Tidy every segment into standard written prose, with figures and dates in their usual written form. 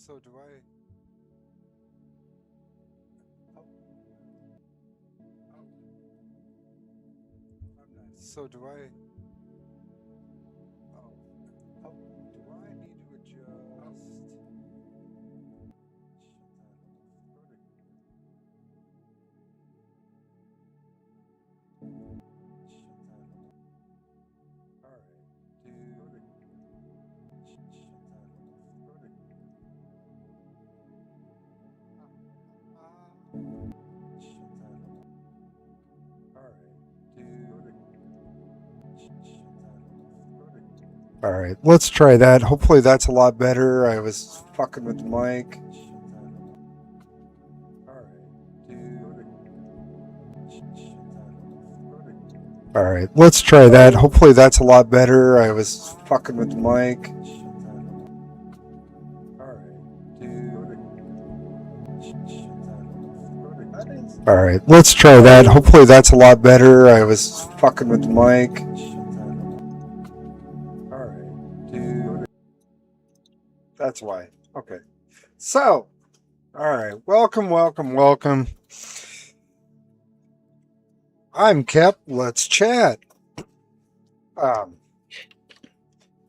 So do I? Oh, I'm not. So do I? Oh, oh, do I need to adjust? Shut that. All right. Shut that. Shut that. All right. Shut that. All right. Let's try that. Hopefully that's a lot better. I was fucking with the mic. All right, let's try that. Hopefully that's a lot better. I was fucking with the mic. All right, let's try that. Hopefully that's a lot better. I was fucking with the mic. All right, that's why. Okay. So, all right, welcome. I'm Kep. Let's chat. Um,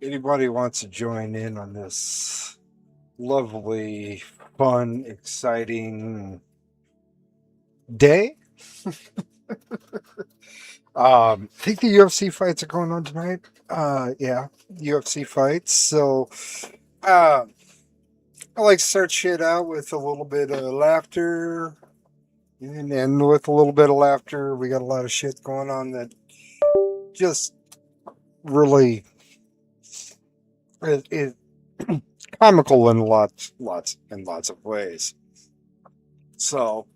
Anybody wants to join in on this lovely, fun, exciting day? I think the UFC fights are going on tonight. Yeah, UFC fights. So, uh, I like to start shit out with a little bit of laughter and end with a little bit of laughter. We got a lot of shit going on that just really is comical in lots of ways. So,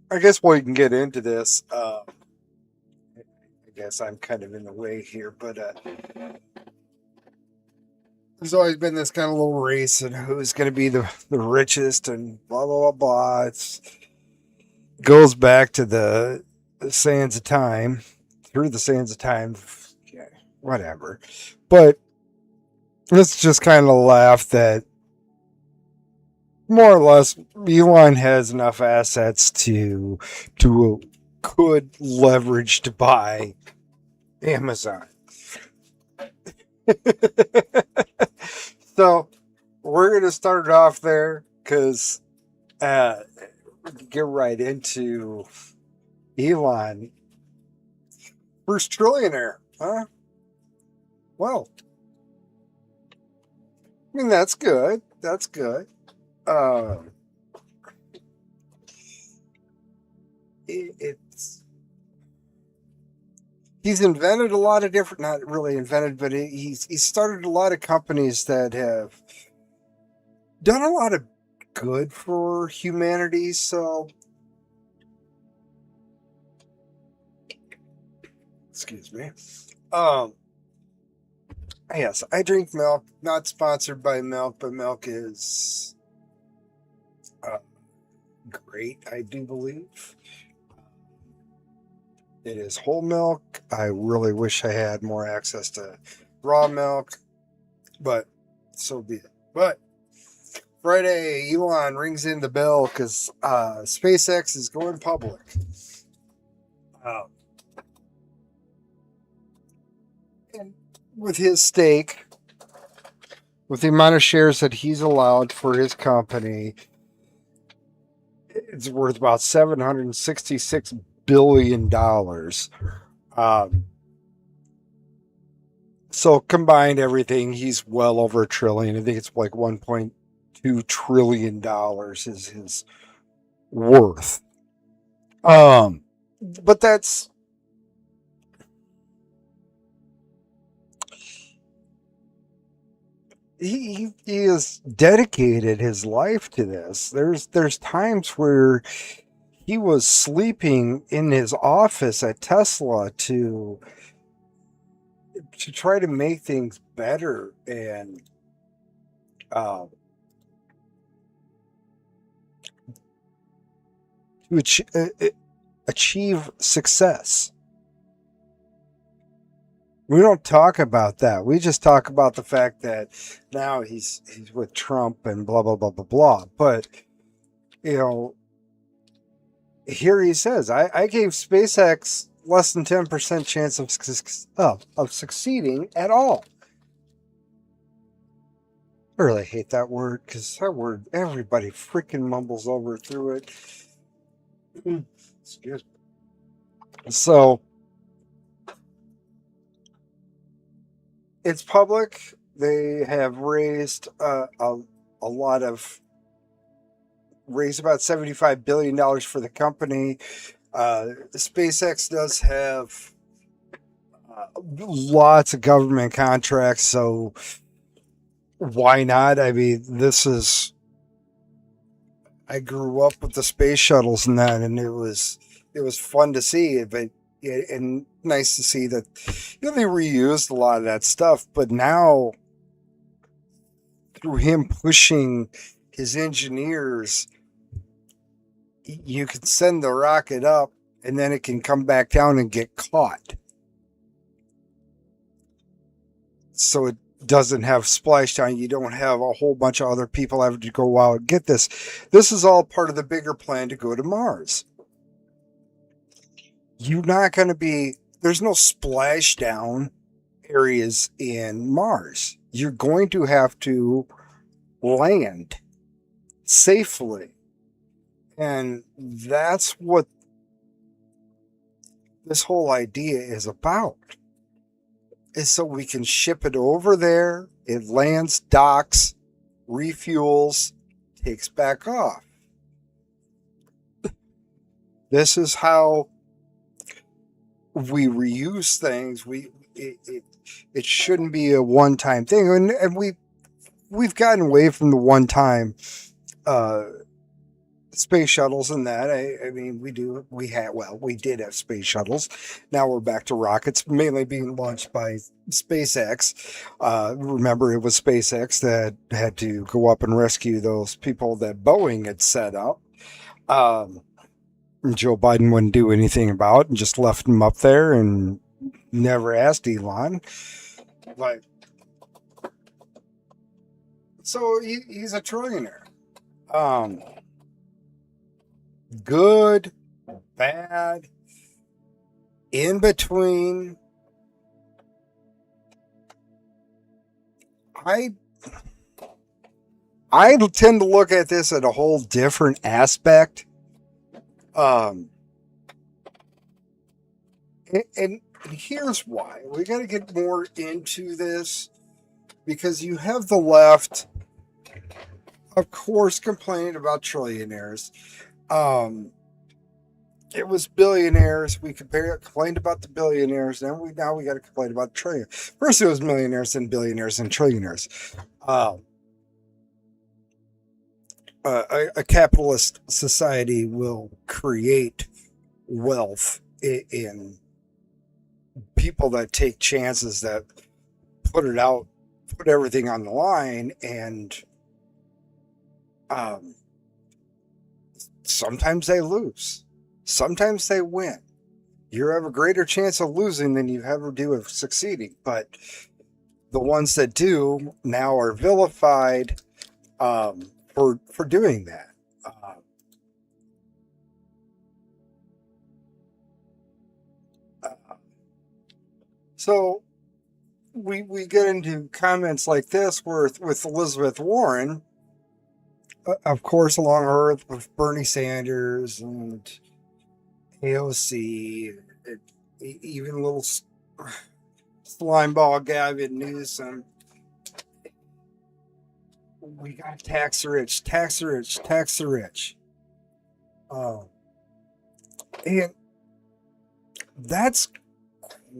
I guess we can get into this. I guess I'm kind of in the way here, but there's always been this kind of little race and who's going to be the richest and blah, blah, blah, blah. It goes back to the sands of time, through the sands of time, yeah, whatever. But let's just kind of laugh that more or less Elon has enough assets to could leverage to buy Amazon. So we're going to start it off there because get right into Elon. First trillionaire, huh? Well, I mean, that's good. That's good. Um, it's he's invented a lot of different, not really invented, but he's started a lot of companies that have done a lot of good for humanity. So, excuse me. Um, yes, I drink milk. Not sponsored by milk, but milk is uh, great. I do believe it is whole milk. I really wish I had more access to raw milk, but so be it. But Friday, Elon rings in the bell because SpaceX is going public. Um, and with his stake, with the amount of shares that he's allowed for his company, it's worth about $766 billion. So combined everything, he's well over a trillion. I think it's like $1.2 trillion is his worth. But that's he has dedicated his life to this. There's times where he was sleeping in his office at Tesla to try to make things better and uh, to achieve success. We don't talk about that. We just talk about the fact that now he's with Trump and blah blah blah blah blah. But you know, here he says, I gave SpaceX less than 10% chance of succeeding at all. I really hate that word because that word everybody freaking mumbles over through it. Excuse me. So it's public. They have raised a lot of raised about $75 billion for the company. SpaceX does have lots of government contracts, so why not? I mean, this is. I grew up with the space shuttles and that, and it was fun to see it, but and nice to see that they reused a lot of that stuff. But now, through him pushing his engineers, you can send the rocket up, and then it can come back down and get caught. So it doesn't have splashdown. You don't have a whole bunch of other people having to go out and get this. This is all part of the bigger plan to go to Mars. You're not going to be, there's no splashdown areas in Mars. You're going to have to land safely. And that's what this whole idea is about. Is so we can ship it over there, it lands, docks, refuels, takes back off. This is how we reuse things. It shouldn't be a one-time thing, and we've gotten away from the one-time space shuttles and that. I mean, we did have space shuttles. Now we're back to rockets, mainly being launched by SpaceX. Remember, it was SpaceX that had to go up and rescue those people that Boeing had set up. Joe Biden wouldn't do anything about it and just left them up there and never asked Elon. Like, so he's a trillionaire. Good, bad, in between. I tend to look at this at a whole different aspect. And here's why. We got to get more into this because you have the left, of course, complaining about trillionaires. It was billionaires. We complained about the billionaires. Now we got to complain about trillionaires. First, it was millionaires, then billionaires, and trillionaires. A capitalist society will create wealth in people that take chances, that put everything on the line, and sometimes they lose, sometimes they win. You have a greater chance of losing than you ever do of succeeding, but the ones that do now are vilified for doing that. So we get into comments like this with Elizabeth Warren, of course, along her with Bernie Sanders and AOC, even little slimeball Gavin Newsom. We got tax the rich, tax the rich, tax the rich. And that's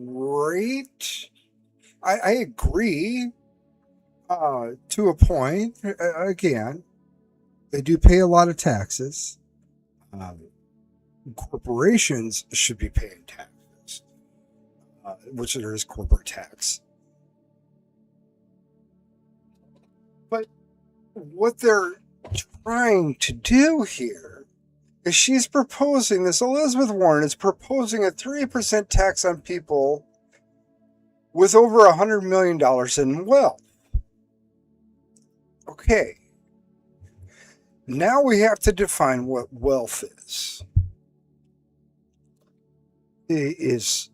great. I agree to a point. Again, they do pay a lot of taxes. Corporations should be paying taxes, which there is corporate tax. But what they're trying to do here is she's proposing this. Elizabeth Warren is proposing a 3% tax on people with over $100 million in wealth. Okay. Now we have to define what wealth is.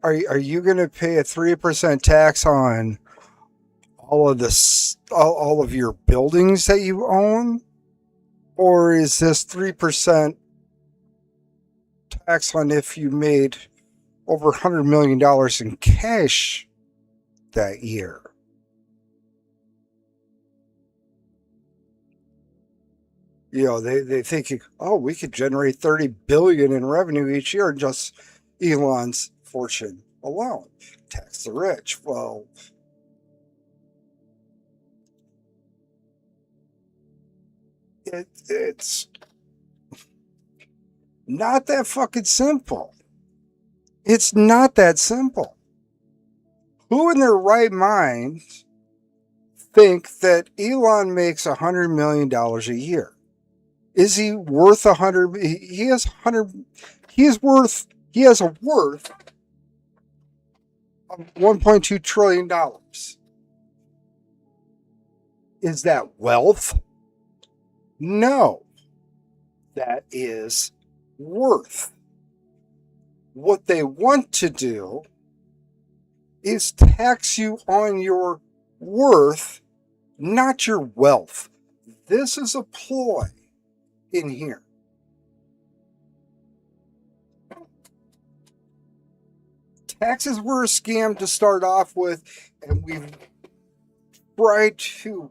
Are you going to pay a 3% tax on all of your buildings that you own? Or is this 3% tax on if you made over $100 million in cash that year? You know, they think, oh, we could generate 30 billion in revenue each year in just Elon's fortune alone. Tax the rich. Well, it's not that fucking simple. It's not that simple. Who in their right mind think that Elon makes $100 million a year? Is he worth 100? He has 100. He is worth. He has a worth of $1.2 trillion. Is that wealth? No, that is worth. What they want to do is tax you on your worth, not your wealth. This is a ploy in here. Taxes were a scam to start off with, and we've tried to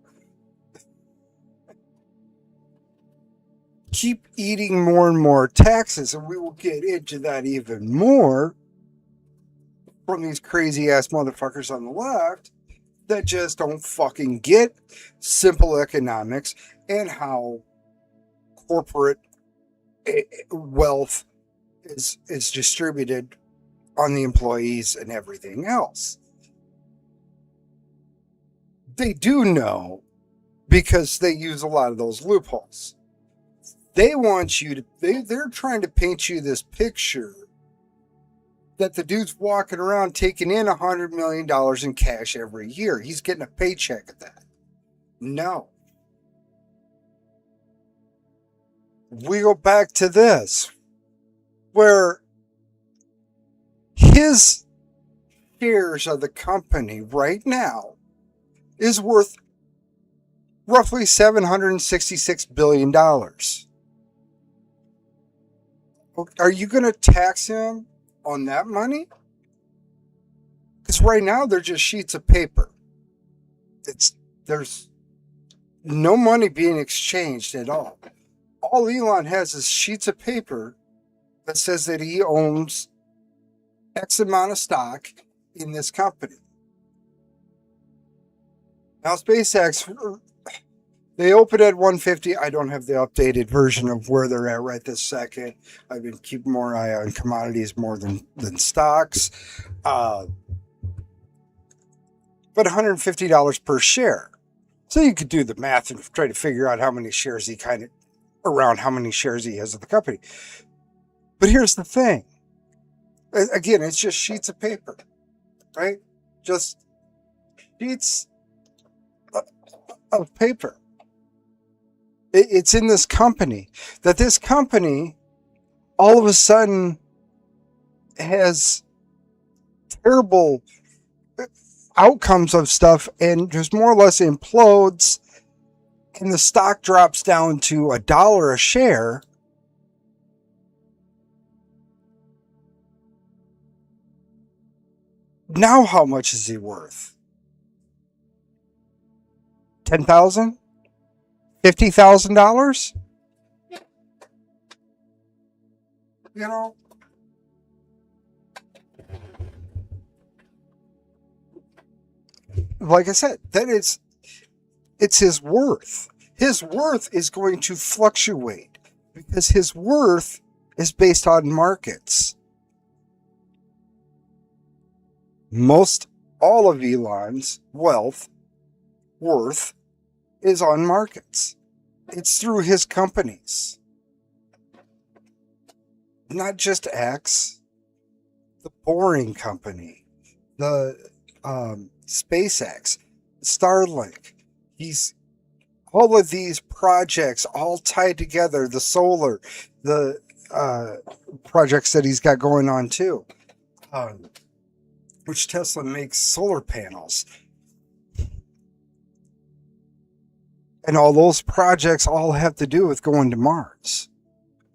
keep eating more and more taxes, and we will get into that even more from these crazy ass motherfuckers on the left that just don't fucking get simple economics and how corporate wealth is distributed on the employees and everything else. They do know because they use a lot of those loopholes. They want you to, they're trying to paint you this picture that the dude's walking around taking in $100 million in cash every year. He's getting a paycheck at that. No. We go back to this, where his shares of the company right now is worth roughly $766 billion. Are you going to tax him on that money? Because right now they're just sheets of paper. There's no money being exchanged at all. All Elon has is sheets of paper that says that he owns X amount of stock in this company. Now, SpaceX, they opened at 150. I don't have the updated version of where they're at right this second. I've been keeping more eye on commodities more than stocks. But $150 per share. So you could do the math and try to figure out how many shares he has of the company. But here's the thing. Again, it's just sheets of paper, right? Just sheets of paper. It's in this company that this company all of a sudden has terrible outcomes of stuff and just more or less implodes, and the stock drops down to $1 a share. Now how much is he worth? $10,000? $50,000? You know? Like I said, it's his worth. His worth is going to fluctuate because his worth is based on markets. All of Elon's worth is on markets. It's through his companies. Not just X, the Boring Company, the SpaceX, Starlink. He's all of these projects all tied together. The solar, the projects that he's got going on too, um, which Tesla makes solar panels, and all those projects all have to do with going to Mars.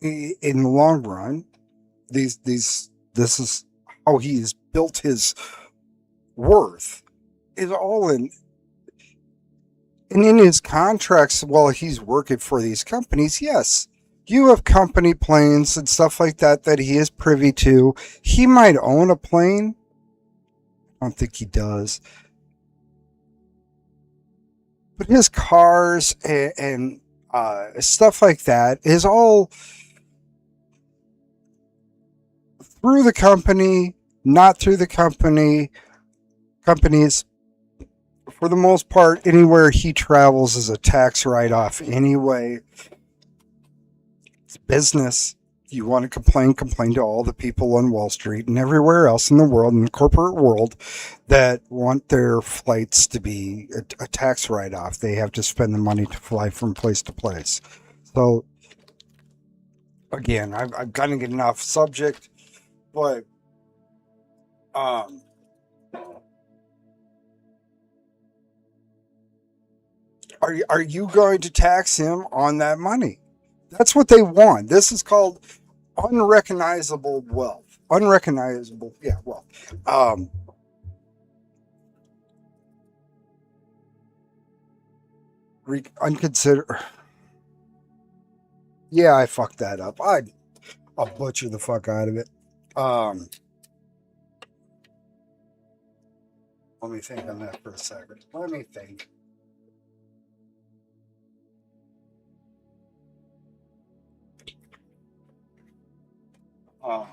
In the long run, this is how he's built his worth. Is all in. And in his contracts, while he's working for these companies, yes, you have company planes and stuff like that that he is privy to. He might own a plane. I don't think he does. But his cars and stuff like that is all through the company, not through the companies. For the most part, anywhere he travels is a tax write-off anyway. It's business. You want to complain to all the people on Wall Street and everywhere else in the world, in the corporate world, that want their flights to be a tax write-off. They have to spend the money to fly from place to place. So, again, I've kind of getting off subject, but um, are you going to tax him on that money? That's what they want. This is called unrecognizable wealth. Unrecognizable, yeah, wealth. Um, Unconsider. Yeah, I fucked that up. I'll butcher the fuck out of it. Um, Let me think on that for a second. Let me think. Uh,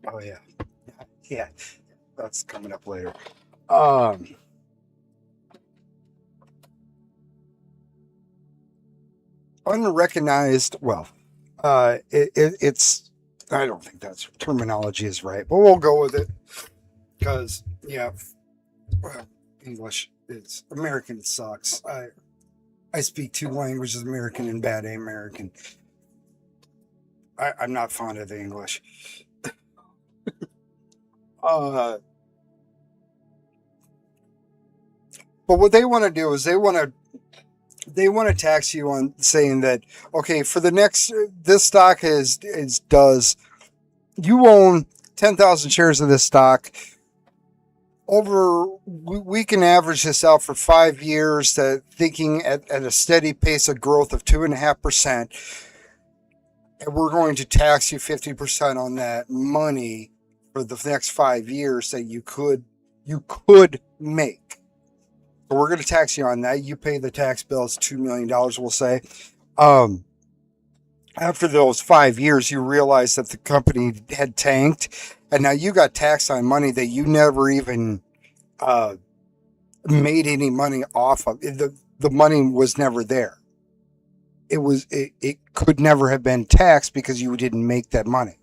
oh yeah, yeah, that's coming up later. Um, Unrecognized wealth. It's. I don't think that's terminology is right, but we'll go with it because yeah, well, English is American sucks. I speak two languages, American and bad American. I'm not fond of the English. Uh, but what they want to do is they want to tax you on saying that okay for the next this stock is does you own 10,000 shares of this stock over we can average this out for 5 years that thinking at a steady pace of growth of 2.5%, and we're going to tax you 50% on that money for the next 5 years that you could make. So we're going to tax you on that. You pay the tax bill. It's $2 million, we'll say. Um, After those 5 years, you realize that the company had tanked, and now you got taxed on money that you never even uh, made any money off of. The money was never there. It could never have been taxed because you didn't make that money.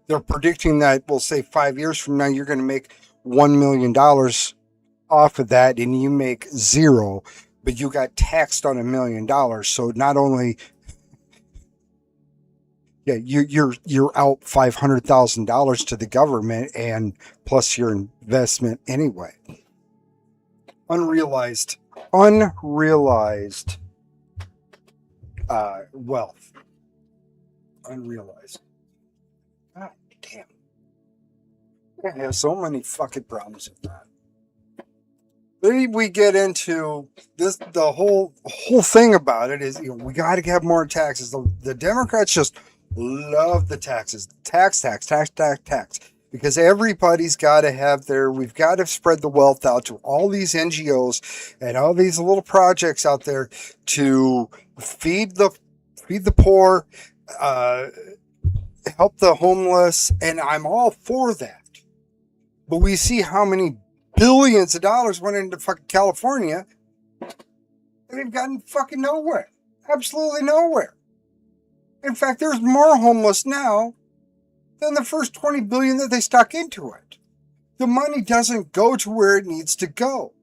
They're predicting that we'll say 5 years from now you're going to make $1 million off of that, and you make zero, but you got taxed on $1 million. So not only yeah, you're out $500,000 to the government, and plus your investment anyway. Unrealized, unrealized wealth, unrealized. God damn, I have so many fucking problems with that. Then we get into this. The whole thing about it is, we got to have more taxes. The Democrats just love the taxes, tax, because everybody's got to have their. We've got to spread the wealth out to all these NGOs and all these little projects out there to feed the poor, uh, help the homeless, and I'm all for that. But we see how many billions of dollars went into fucking California, and they've gotten fucking nowhere. Absolutely nowhere. In fact, there's more homeless now than the first 20 billion that they stuck into it. The money doesn't go to where it needs to go.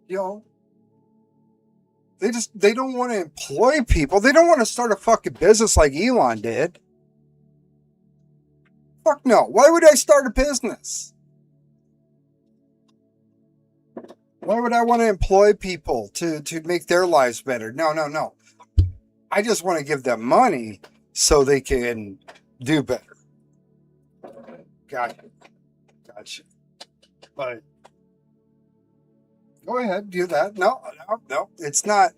You know, they don't want to employ people. They don't want to start a fucking business like Elon did. Fuck no. Why would I start a business? Why would I want to employ people to make their lives better? No. I just want to give them money so they can do better. Gotcha. But go ahead, do that. No. It's not.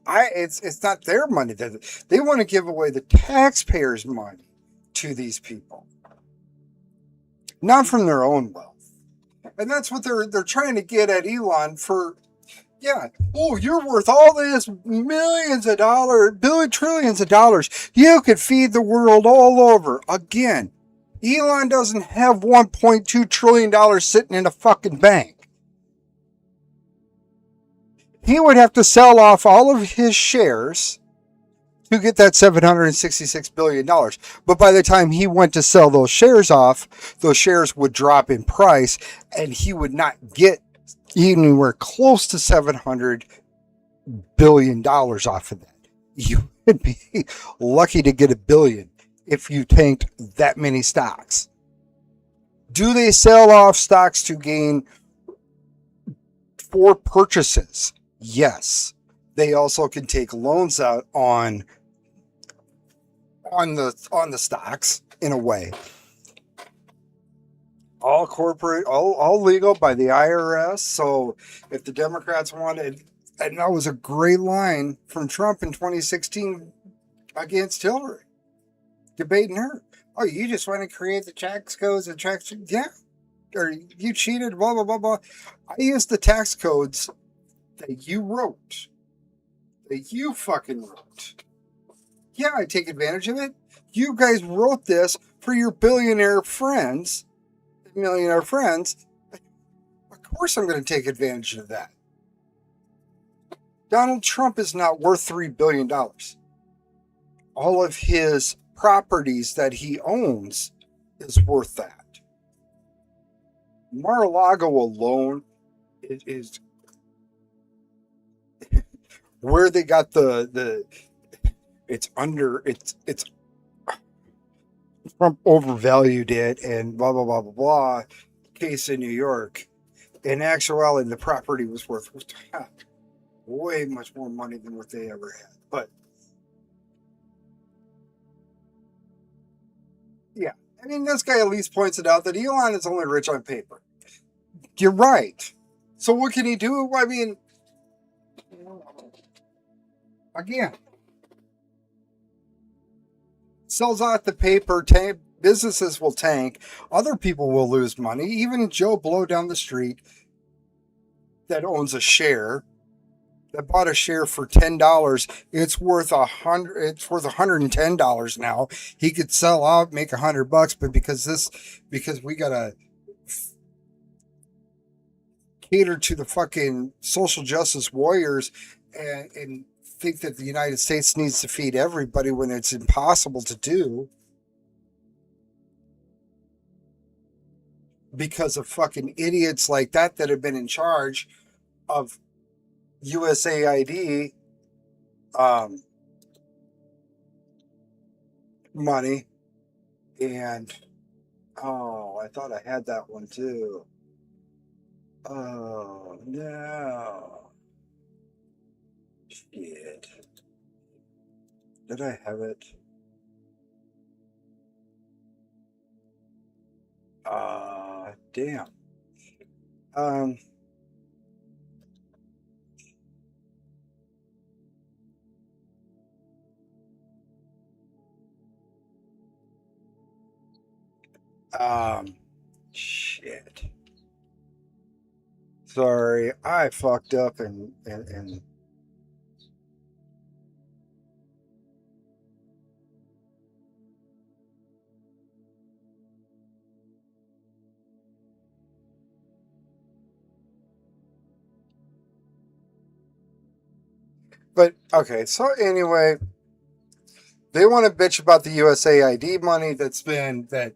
It's not their money. They want to give away the taxpayers' money to these people, not from their own wealth. And that's what they're trying to get at Elon for. Yeah. Oh, you're worth all this millions of dollars, trillions of dollars. You could feed the world all over. Again, Elon doesn't have $1.2 trillion sitting in a fucking bank. He would have to sell off all of his shares to get that $766 billion. But by the time he went to sell those shares off, those shares would drop in price and he would not get anywhere close to $700 billion off of that. You would be lucky to get $1 billion if you tanked that many stocks. Do they sell off stocks to gain for purchases? Yes. They also can take loans out on the stocks in a way. All corporate, all legal by the IRS. So if the Democrats wanted, and that was a great line from Trump in 2016 against Hillary, debating her. Oh, you just want to create the tax codes and tax, yeah, or you cheated, blah blah blah blah. I used the tax codes that you wrote, that you fucking wrote. Yeah, I take advantage of it. You guys wrote this for your billionaire friends, millionaire friends. Of course I'm going to take advantage of that. Donald Trump is not worth $3 billion. All of his properties that he owns is worth that. Mar-a-Lago alone is where they got it's Trump overvalued it and blah blah blah blah blah. Case in New York. In actuality, the property was worth way much more money than what they ever had. But yeah, I mean, this guy at least points it out that Elon is only rich on paper. You're right. So what can he do? I mean, again, sells out the paper, businesses will tank, other people will lose money. Even Joe Blow down the street that owns a share, that bought a share for $10, it's worth $110 now. He could sell out, make $100, but because we gotta cater to the fucking social justice warriors and think that the United States needs to feed everybody when it's impossible to do because of fucking idiots like that have been in charge of USAID money. And oh, I thought I had that one too. Oh no. Shit. Did I have it? Damn. Um, shit. Sorry, I fucked up and but okay, so anyway, They want to bitch about the USAID money that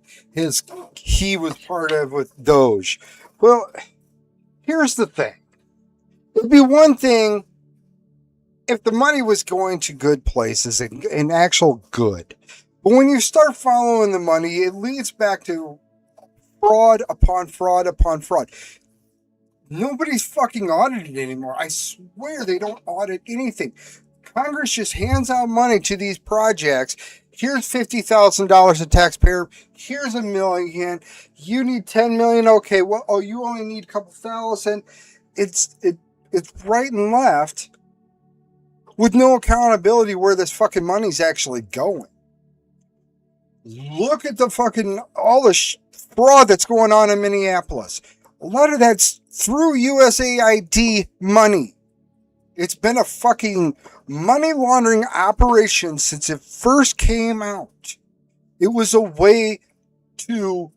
he was part of with Doge. Well, here's the thing. It'd be one thing if the money was going to good places and actual good. But when you start following the money, it leads back to fraud upon fraud upon fraud. Nobody's fucking audited anymore. I swear they don't audit anything. Congress just hands out money to these projects. Here's $50,000 a taxpayer. Here's $1 million. You need 10 million. Okay, well, oh, you only need a couple thousand. It's right and left with no accountability where this fucking money's actually going. Look at the fucking all the fraud that's going on in Minneapolis. A lot of that's through USAID money. It's been a fucking money laundering operation since it first came out. It was a way to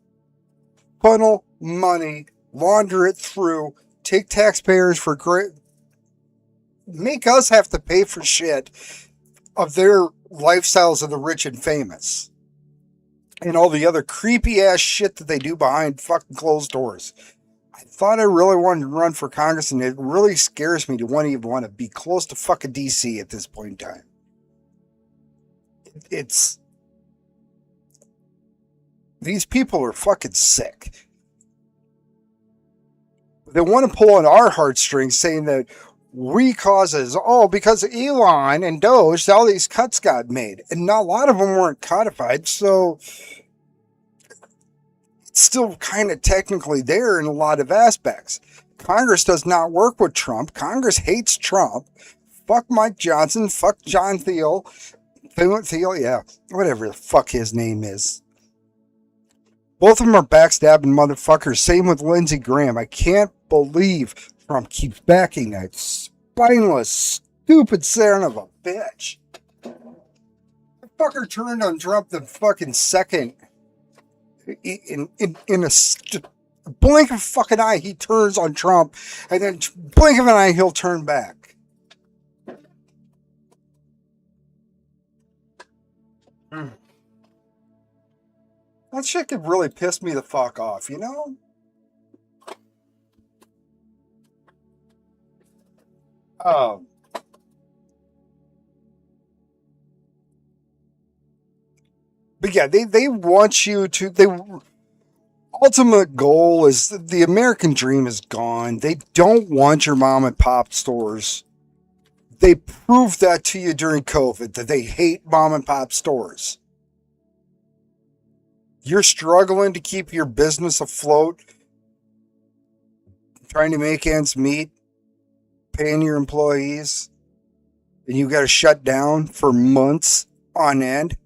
funnel money, launder it through, take taxpayers for great, make us have to pay for shit of their lifestyles of the rich and famous. And all the other creepy ass shit that they do behind fucking closed doors. I thought I really wanted to run for Congress, and it really scares me to even want to be close to fucking DC at this point in time. It's these people are fucking sick. They want to pull on our heartstrings, saying that we causes, because of Elon and Doge, all these cuts got made, and not a lot of them weren't codified, so it's still kind of technically there in a lot of aspects. Congress does not work with Trump. Congress hates Trump. Fuck Mike Johnson. Fuck John Thiel. Yeah, whatever the fuck his name is. Both of them are backstabbing motherfuckers. Same with Lindsey Graham. I can't believe Trump keeps backing that spineless, stupid son of a bitch. The fucker turned on Trump the fucking second. In a blink of a fucking eye, he turns on Trump, and then blink of an eye, he'll turn back. That shit could really piss me the fuck off, you know? But yeah, they want you to, ultimate goal is the American dream is gone. They don't want your mom and pop stores. They proved that to you during COVID, that they hate mom and pop stores. You're struggling to keep your business afloat, trying to make ends meet, paying your employees, and you got to shut down for months on end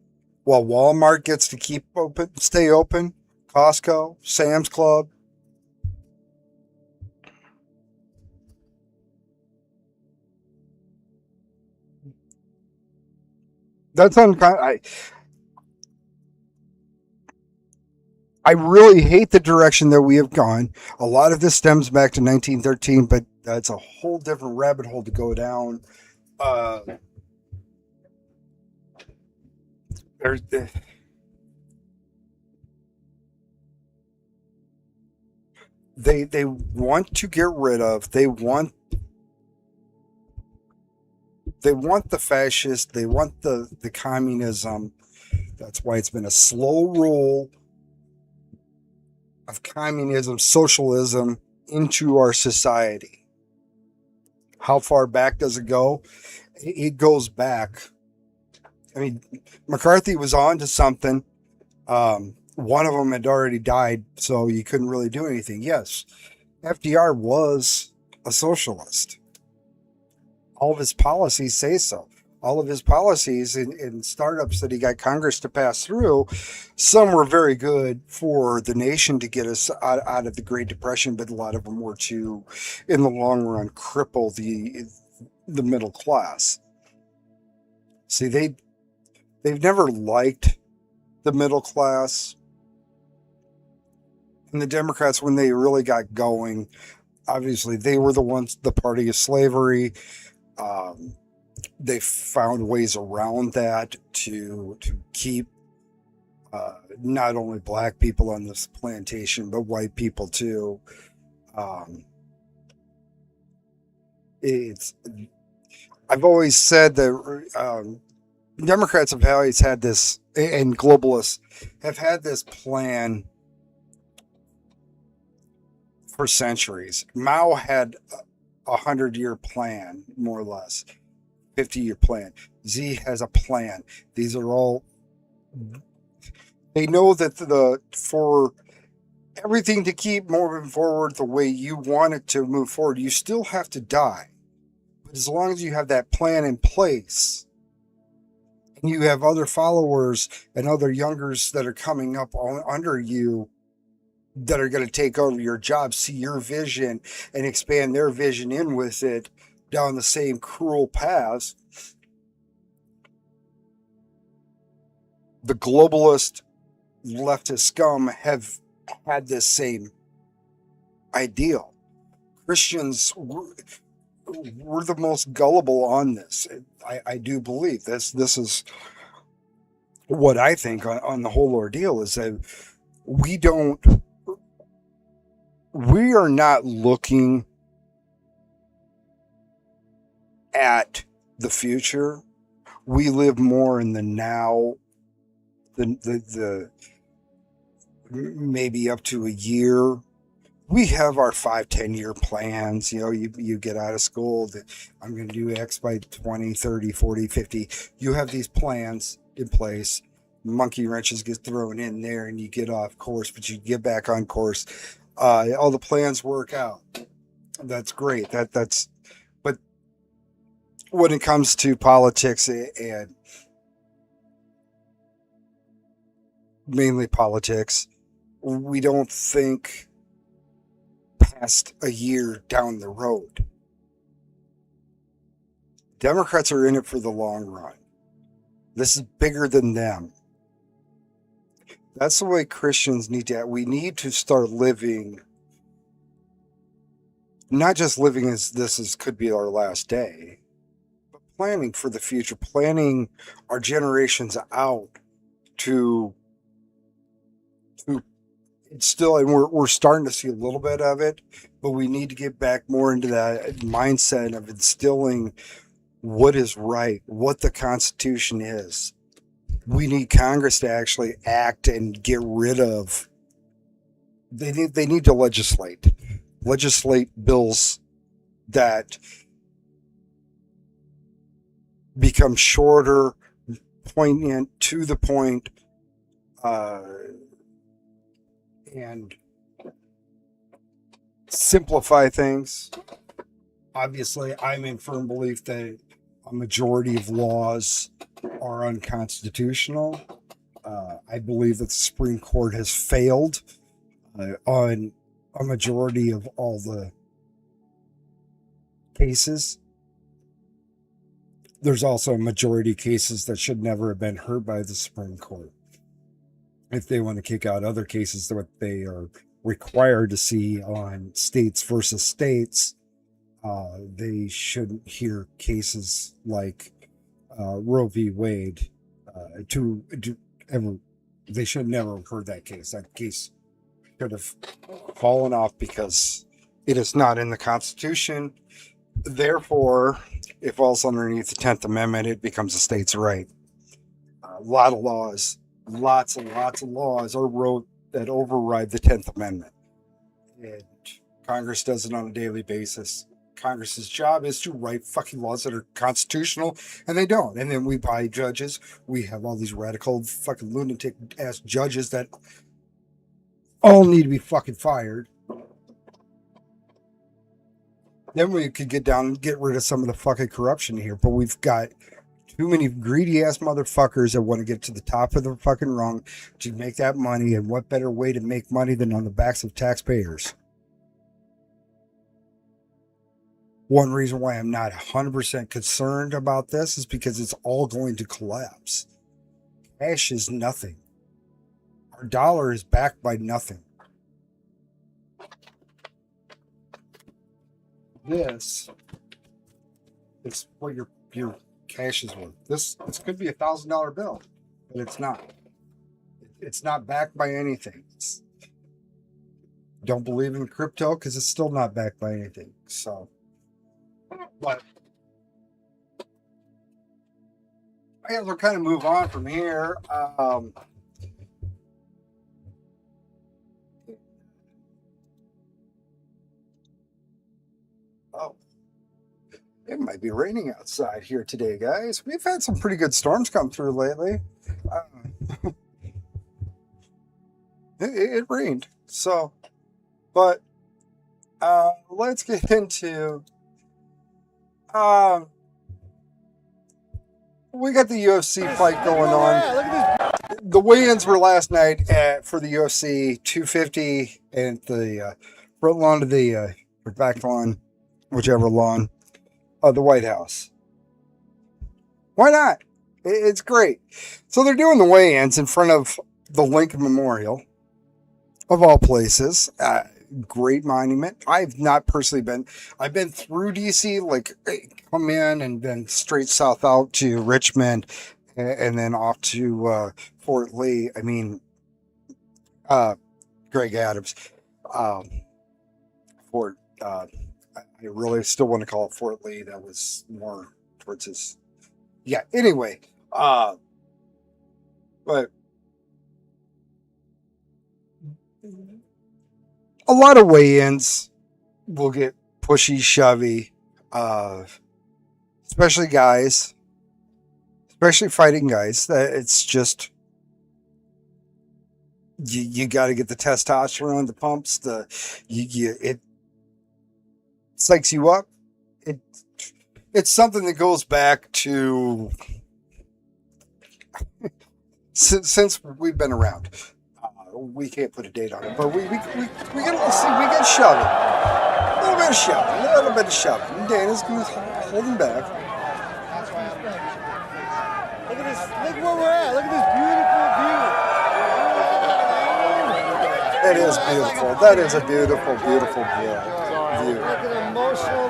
while Walmart gets to keep open, stay open, Costco, Sam's Club. That's I really hate the direction that we have gone. A lot of this stems back to 1913, but that's a whole different rabbit hole to go down. There's they want to get rid of. They want the fascist. They want the communism. That's why it's been a slow roll of communism, socialism into our society. How far back does it go? It goes back. I mean, McCarthy was on to something. One of them had already died, so you couldn't really do anything. Yes, FDR was a socialist. All of his policies say so. All of his policies in startups that he got Congress to pass through, some were very good for the nation to get us out of the Great Depression, but a lot of them were to, in the long run, cripple the middle class. See, they've never liked the middle class. And the Democrats, when they really got going, obviously they were the party of slavery. they found ways around that to keep not only black people on this plantation, but white people too. Um, it's I've always said that Democrats have always had this, and globalists have had this plan for centuries. Mao had a 100-year plan, more or less, 50-year plan. Z has a plan. These are all. They know that for everything to keep moving forward the way you want it to move forward, you still have to die. But as long as you have that plan in place, and you have other followers and other youngers that are coming up under you that are going to take over your job, see your vision and expand their vision in with it down the same cruel paths, the globalist leftist scum have had this same ideal. Christians we're the most gullible on this. I do believe this. This is what I think on the whole ordeal is that we don't. We are not looking at the future. We live more in the now. The maybe up to a year. We have our 5-10 year plans. You know, you get out of school that I'm going to do X by 20, 30, 40, 50. You have these plans in place. Monkey wrenches get thrown in there and you get off course, but you get back on course. All the plans work out. That's great. That's, but when it comes to politics and mainly politics, we don't think past a year down the road. Democrats are in it for the long run. This is bigger than them. That's the way Christians need to. We need to start living, not just living as could be our last day, but planning for the future, planning our generations out to it's still, and we're starting to see a little bit of it, but we need to get back more into that mindset of instilling what is right, what the Constitution is. We need Congress to actually act and get rid of. They need to legislate bills that become shorter, poignant, to the point, and simplify things. Obviously, I'm in firm belief that a majority of laws are unconstitutional. I believe that the Supreme Court has failed on a majority of all the cases. There's also a majority of cases that should never have been heard by the Supreme Court. If they want to kick out other cases that they are required to see on states versus states, they shouldn't hear cases like Roe v. Wade to ever. They should never have heard that case. That case should have fallen off because it is not in the Constitution. Therefore, it falls underneath the 10th Amendment. It becomes a state's right. A lot of laws, lots and lots of laws are wrote that override the 10th Amendment. And Congress does it on a daily basis. Congress's job is to write fucking laws that are constitutional, and they don't. And then we buy judges. We have all these radical fucking lunatic ass judges that all need to be fucking fired. Then we could get down and get rid of some of the fucking corruption here. But we've got too many greedy ass motherfuckers that want to get to the top of the fucking rung to make that money. And what better way to make money than on the backs of taxpayers? One reason why I'm not 100% concerned about this is because it's all going to collapse. Cash is nothing. Our dollar is backed by nothing. This is what your cash is worth. This could be $1,000 bill, but it's not. It's not backed by anything. Don't believe in crypto because it's still not backed by anything. So, but I guess we'll kind of move on from here. Oh, it might be raining outside here today, guys. We've had some pretty good storms come through lately. It rained, so, but let's get into. We got the UFC fight going on. The weigh-ins were last night for the UFC 250 and the front lawn of the or back lawn, whichever lawn, of the White House. Why not? It's great. So they're doing the weigh-ins in front of the Lincoln Memorial, of all places. Great monument. I've not personally been. I've been through DC, like come in and then straight south out to Richmond, and then off to Fort Lee. I mean, Greg Adams. Fort. I really still want to call it Fort Lee. That was more towards his. Yeah. Anyway. But. A lot of weigh-ins will get pushy, shovey, especially guys, especially fighting guys. It's just you got to get the testosterone, the pumps, it psychs you up. It's something that goes back to since we've been around. We can't put a date on it, but we get shoving. A little bit of shoving. And Dana's holding back. Look at this. Look where we're at. Look at this beautiful view. That is beautiful. That is a beautiful, beautiful view. Like an emotional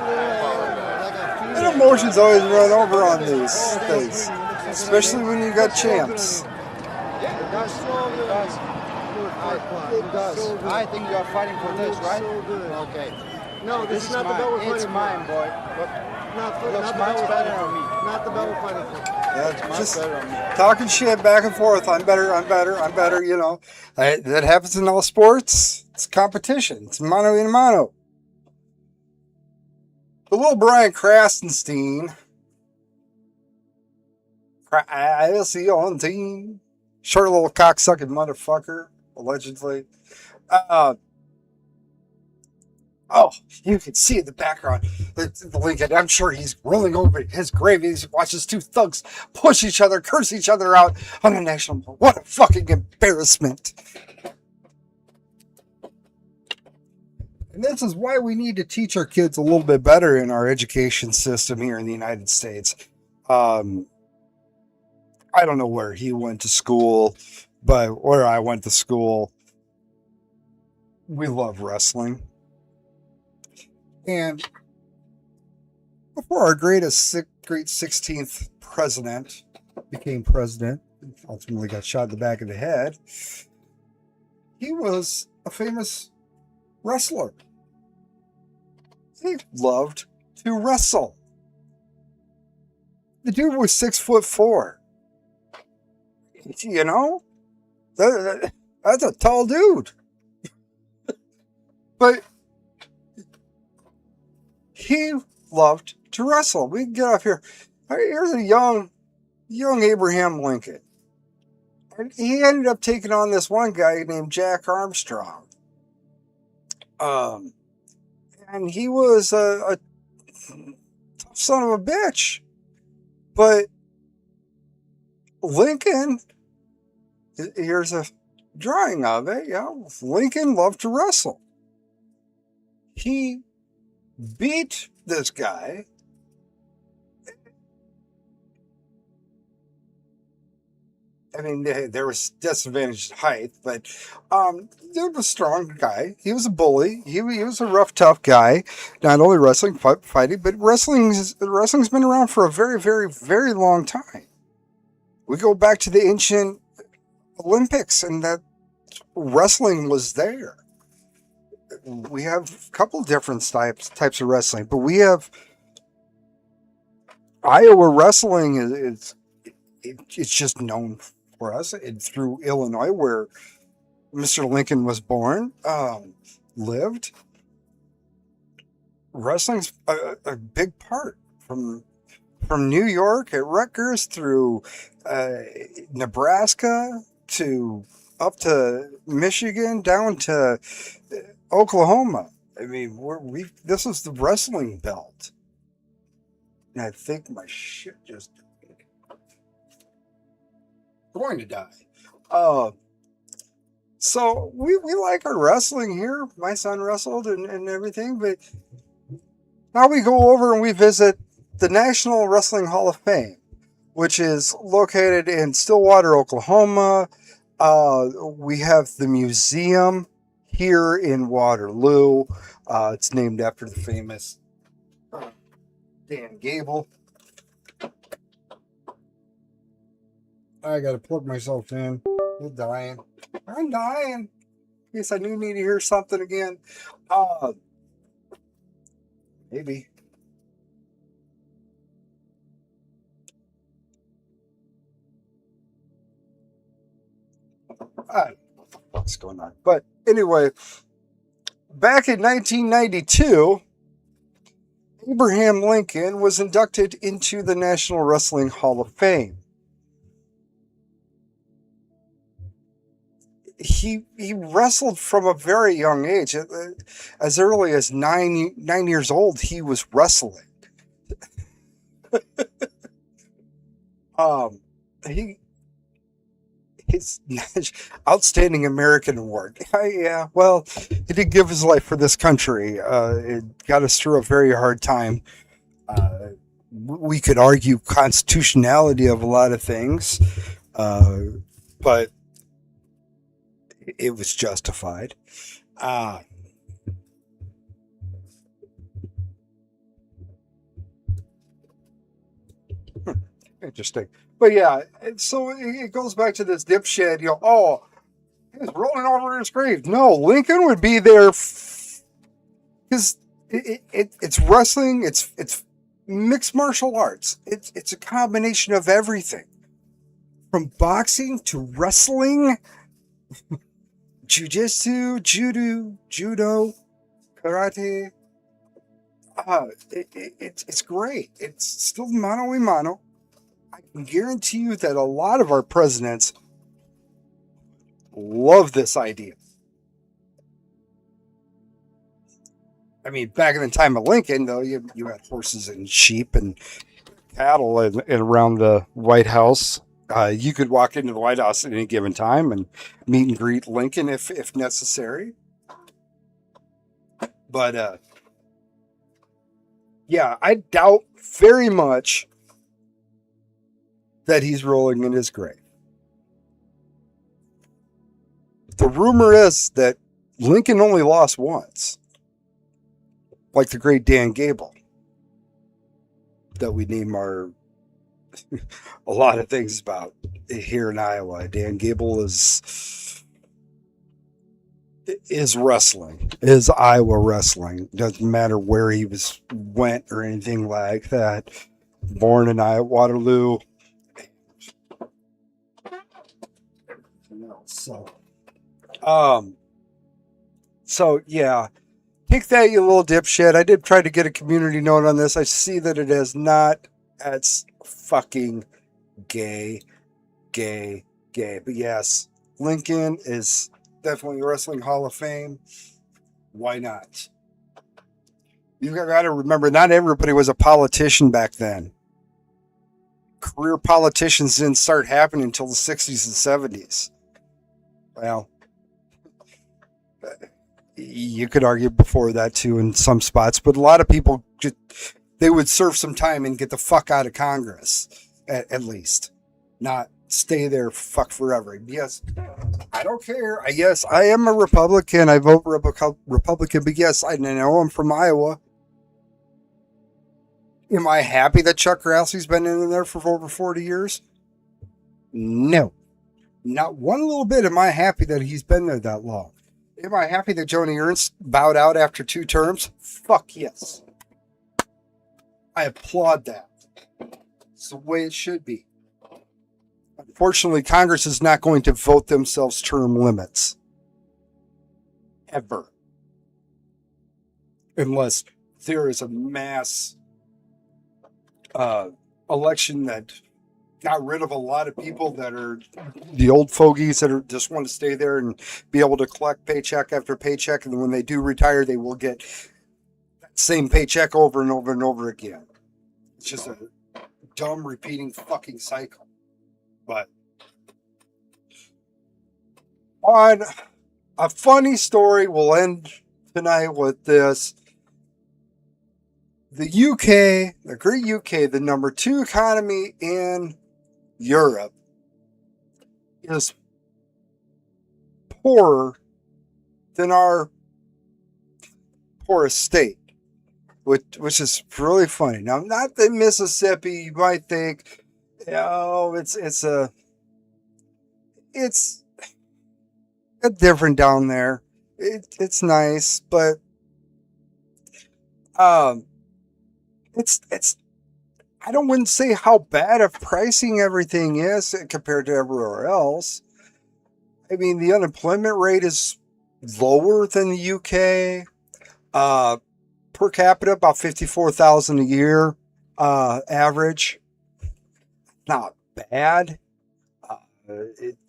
And emotions always run over on these things, especially when you got champs. It does. I think you are fighting for this, right? So good. Okay. No, this is not the belt we're fighting for. It's mine, boy. Look, Not looks the much belt we're better fighting on for. me. Not the belt we're fighting for. Just better on me. talking shit back and forth. I'm better. You know, that happens in all sports. It's competition. It's mano a mano. The little Brian Krasenstein. I see on team. Short little cocksucking motherfucker, allegedly. Oh, you can see in the background the Lincoln. I'm sure he's rolling over his grave. He watches two thugs push each other, curse each other out on a national. What a fucking embarrassment. And this is why we need to teach our kids a little bit better in our education system here in the United States. I don't know where he went to school, but where I went to school, we love wrestling. And before our great 16th president became president, ultimately got shot in the back of the head, he was a famous wrestler. He loved to wrestle. The dude was 6'4". You know, that's a tall dude. But he loved to wrestle. We can get off here. Here's a young Abraham Lincoln. And he ended up taking on this one guy named Jack Armstrong. And he was a tough son of a bitch. But Lincoln, here's a drawing of it. Yeah, Lincoln loved to wrestle. He beat this guy. I mean, there was disadvantaged height, but he was a strong guy. He was a bully. He was a rough, tough guy. Not only wrestling, fighting, but wrestling's been around for a very, very, very long time. We go back to the ancient Olympics, and that wrestling was there. We have a couple different types of wrestling, but we have Iowa wrestling it's just known for us and through Illinois, where Mr. Lincoln was born, lived. Wrestling's a big part from New York at Rutgers through Nebraska to up to Michigan down to Oklahoma. I mean, this is the wrestling belt. And I think my shit just going to die. So we like our wrestling here. My son wrestled and everything, but now we go over and we visit the National Wrestling Hall of Fame, which is located in Stillwater, Oklahoma. We have the museum here in Waterloo. It's named after the famous Dan Gable. I gotta plug myself in. I'm dying. I'm dying. In case I do need to hear something again. Maybe. I don't know what's going on. But anyway, back in 1992, Abraham Lincoln was inducted into the National Wrestling Hall of Fame. He wrestled from a very young age. As early as 9 years old, he was wrestling. His Outstanding American Award. Yeah, well, he did give his life for this country. It got us through a very hard time. We could argue constitutionality of a lot of things, but it was justified. Interesting. But yeah, so it goes back to this dipshit, he's rolling over in his grave. No, Lincoln would be there because it's wrestling, it's mixed martial arts. It's a combination of everything. From boxing to wrestling, jiu-jitsu, judo, karate. It's great. It's still mano a mano. I can guarantee you that a lot of our presidents love this idea. I mean, back in the time of Lincoln, though, you had horses and sheep and cattle and around the White House. You could walk into the White House at any given time and meet and greet Lincoln if necessary. But yeah, I doubt very much that he's rolling in his grave. The rumor is that Lincoln only lost once, like the great Dan Gable, that we name a lot of things about here in Iowa. Dan Gable is wrestling, is Iowa wrestling. Doesn't matter where he went or anything like that. Born in Iowa, Waterloo. So yeah, take that, you little dipshit. I did try to get a community note on this. I see that it is not. That's fucking gay. But yes, Lincoln is definitely Wrestling Hall of Fame. Why not? You've got to remember, not everybody was a politician back then. Career politicians didn't start happening until the 60s and 70s. Well, you could argue before that too in some spots, but a lot of people they would serve some time and get the fuck out of Congress, at least. Not stay there fuck forever. Yes, I don't care. Yes, I am a Republican. I vote Republican, but yes, I know I'm from Iowa. Am I happy that Chuck Grassley's been in there for over 40 years? No. Not one little bit am I happy that he's been there that long. Am I happy that Joni Ernst bowed out after 2 terms? Fuck yes. I applaud that. It's the way it should be. Unfortunately, Congress is not going to vote themselves term limits. Ever. Unless there is a mass election that got rid of a lot of people that are the old fogies that are just want to stay there and be able to collect paycheck after paycheck. And when they do retire, they will get that same paycheck over and over and over again. It's just a dumb repeating fucking cycle. But on a funny story, we'll end tonight with this. The UK, the great UK, the number 2 economy in Europe, is poorer than our poorest state, which is really funny. Now, not that Mississippi, you might think, oh, it's different down there. It's nice, but it's I wouldn't say how bad of pricing everything is compared to everywhere else. I mean, the unemployment rate is lower than the UK. Per capita, about 54,000 a year average. Not bad.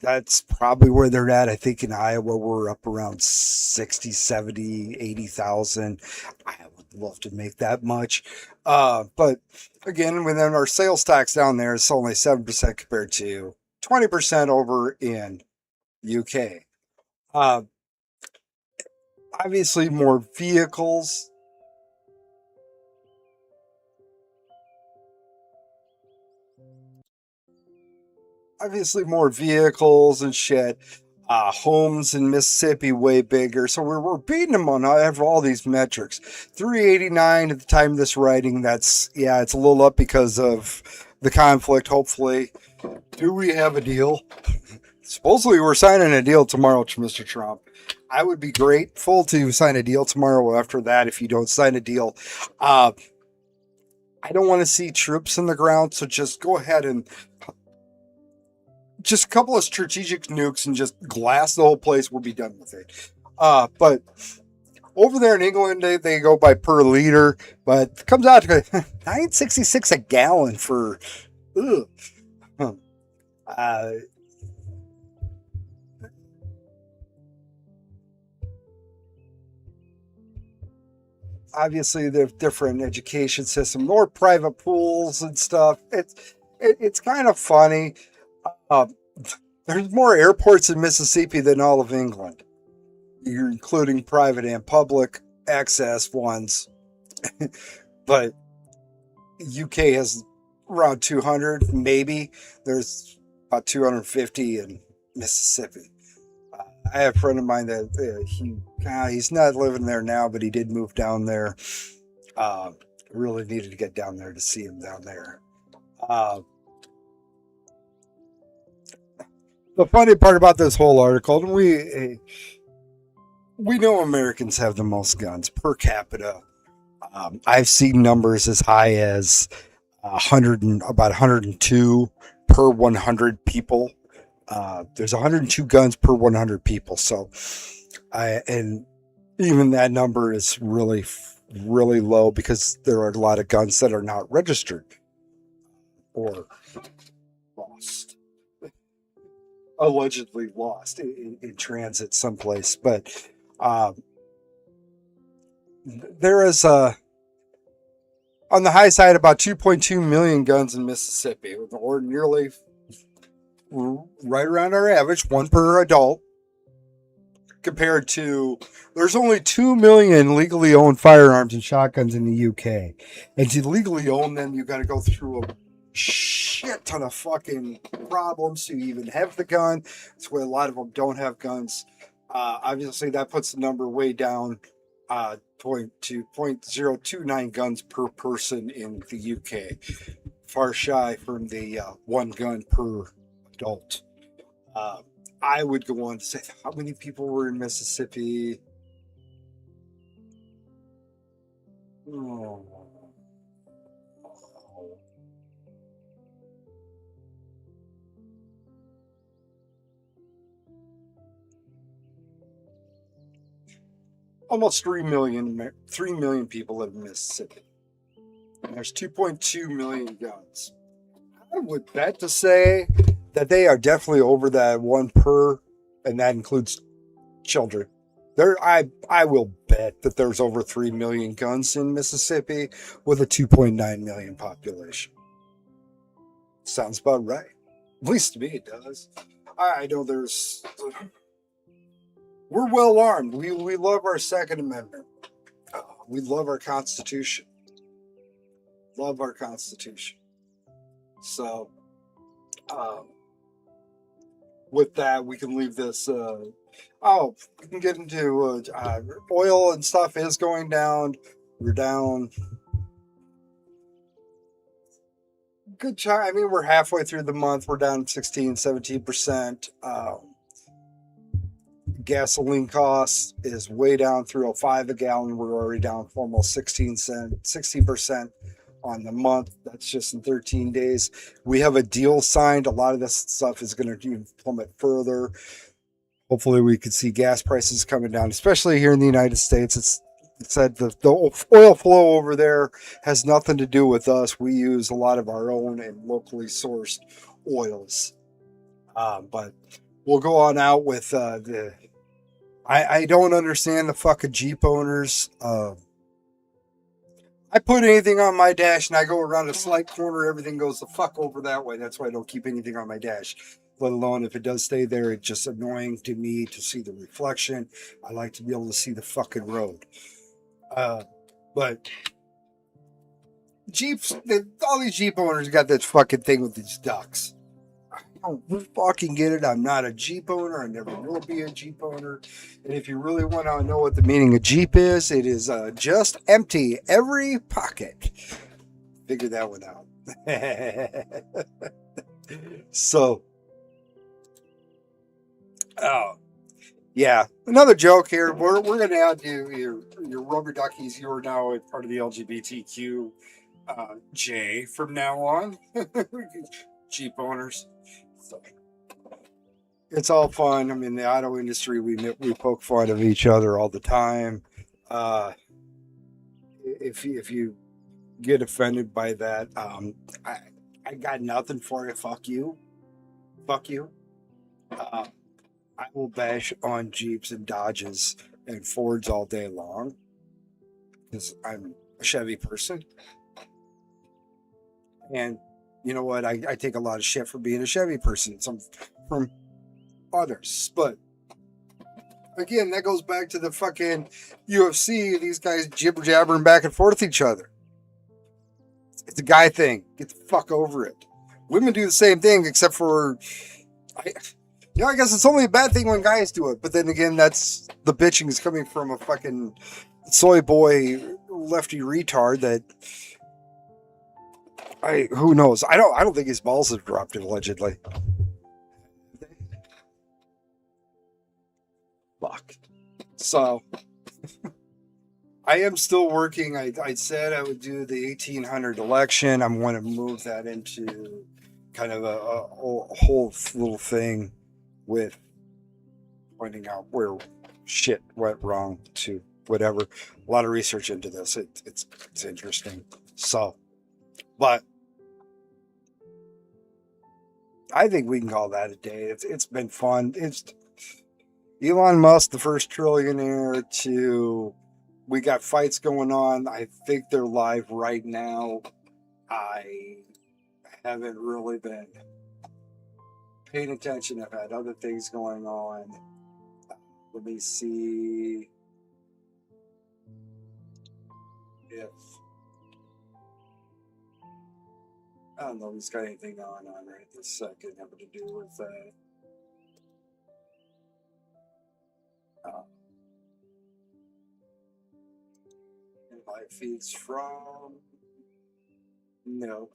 That's probably where they're at. I think in Iowa we're up around 60, 70, 80,000. I would love to make that much. But again, within our sales tax down there, it's only 7% compared to 20% over in UK. Obviously more vehicles. Obviously more vehicles and shit. Homes in Mississippi way bigger. So we're beating them on all these metrics. 389 at the time of this writing. It's a little up because of the conflict. Hopefully, do we have a deal? Supposedly we're signing a deal tomorrow to Mr. Trump. I would be grateful to sign a deal tomorrow. After that, if you don't sign a deal, I don't want to see troops in the ground. So just go ahead and just a couple of strategic nukes and just glass the whole place. We'll be done with it. But over there in England, they go by per liter, but it comes out to $9.66 a gallon for. Obviously, there's different education system, more private pools and stuff. It's kind of funny. There's more airports in Mississippi than all of England. You're including private and public access ones. But UK has around 200, maybe. There's about 250 in Mississippi. I have a friend of mine that he's not living there now, but he did move down there. Really needed to get down there to see him down there. The funny part about this whole article, we know Americans have the most guns per capita. I've seen numbers as high as about 102 per 100 people. There's 102 guns per 100 people. So, and even that number is really, really low because there are a lot of guns that are not registered or lost. Allegedly lost in transit someplace. But there is on the high side about 2.2 million guns in Mississippi, or nearly right around our average, 1 per adult, compared to there's only 2 million legally owned firearms and shotguns in the UK. And to legally own them, you got to go through a shit ton of fucking problems to even have the gun. That's why a lot of them don't have guns. Obviously, that puts the number way down to 0.029 guns per person in the UK, far shy from the one gun per adult. I would go on to say how many people were in Mississippi. Oh. Almost 3 million people live in Mississippi. And there's 2.2 million guns. I would bet to say that they are definitely over that one per, and that includes children. I will bet that there's over 3 million guns in Mississippi with a 2.9 million population. Sounds about right. At least to me it does. I know we're well armed. We love our Second Amendment. We love our Constitution. Love our Constitution. So, with that, we can leave this. We can get into oil and stuff is going down. We're down. Good time. I mean, we're halfway through the month. We're down 16, 17%. Gasoline costs is way down, 305 a gallon. We're already down for almost 16% on the month. That's just in 13 days. We have a deal signed. A lot of this stuff is going to plummet further. Hopefully we could see gas prices coming down, especially here in the United States. It's said the oil flow over there has nothing to do with us. We use a lot of our own and locally sourced oils. But we'll go on out with I don't understand the fucking Jeep owners. I put anything on my dash and I go around a slight corner, everything goes the fuck over that way. That's why I don't keep anything on my dash. Let alone if it does stay there, it's just annoying to me to see the reflection. I like to be able to see the fucking road. But Jeeps, all these Jeep owners got that fucking thing with these ducks. I don't fucking get it. I'm not a Jeep owner. I never will be a Jeep owner. And if you really want to know what the meaning of Jeep is, it is just empty every pocket. Figure that one out. So, yeah, another joke here. We're going to add your rubber duckies. You are now a part of the LGBTQ J from now on. Jeep owners. So, it's all fun. I mean, the auto industry, we poke fun of each other all the time. If you get offended by that, I got nothing for you. Fuck you. Fuck you. I will bash on Jeeps and Dodges and Fords all day long because I'm a Chevy person. And you know what? I take a lot of shit for being a Chevy person. Some from others. But again, that goes back to the fucking UFC. These guys jibber jabbering back and forth with each other. It's a guy thing. Get the fuck over it. Women do the same thing, except for I guess it's only a bad thing when guys do it. But then again, that's the bitching is coming from a fucking soy boy lefty retard that who knows? I don't think his balls have dropped allegedly. Fuck. So I am still working. I said I would do the 1800 election. I'm going to move that into kind of a whole little thing with pointing out where shit went wrong to whatever. A lot of research into this. It's interesting. So, but I think we can call that a day. It's been fun. It's Elon Musk, the first trillionaire, we got fights going on. I think they're live right now. I haven't really been paying attention. I've had other things going on. Let me see if I don't know if he's got anything on right this second having to do with that. Invite feeds from no.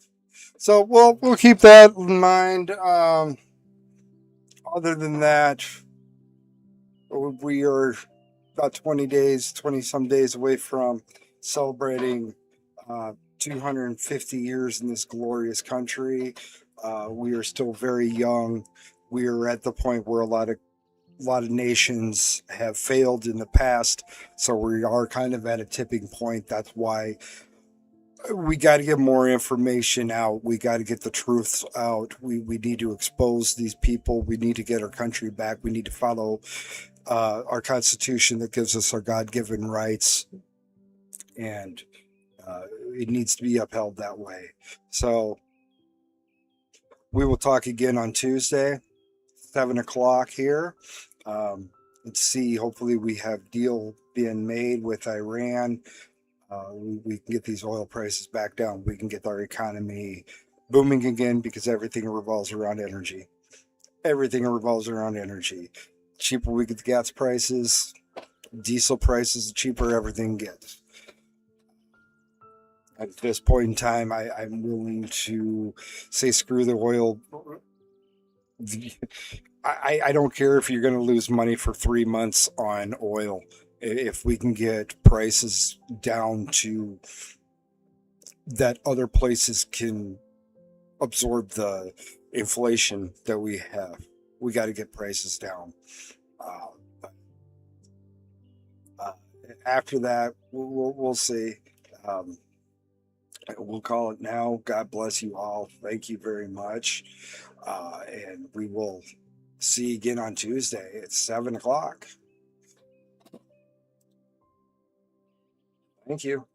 So we'll keep that in mind. Other than that, we are about 20 some days away from celebrating 250 years in this glorious country. We are still very young. We are at the point where a lot of nations have failed in the past, so we are kind of at a tipping point. That's why we got to get more information out. We got to get the truths out. We need to expose these people. We need to get our country back. We need to follow our Constitution that gives us our God-given rights, and it needs to be upheld that way. So we will talk again on Tuesday, 7 o'clock here. Let's see. Hopefully, we have deal being made with Iran. We can get these oil prices back down. We can get our economy booming again because everything revolves around energy. Everything revolves around energy. Cheaper we get the gas prices, diesel prices, the cheaper everything gets. At this point in time, I'm willing to say screw the oil. I don't care if you're going to lose money for 3 months on oil. If we can get prices down to that other places can absorb the inflation that we have, we got to get prices down. After that, we'll see. We'll call it now. God bless you all. Thank you very much. And we will see you again on Tuesday at 7 o'clock. Thank you.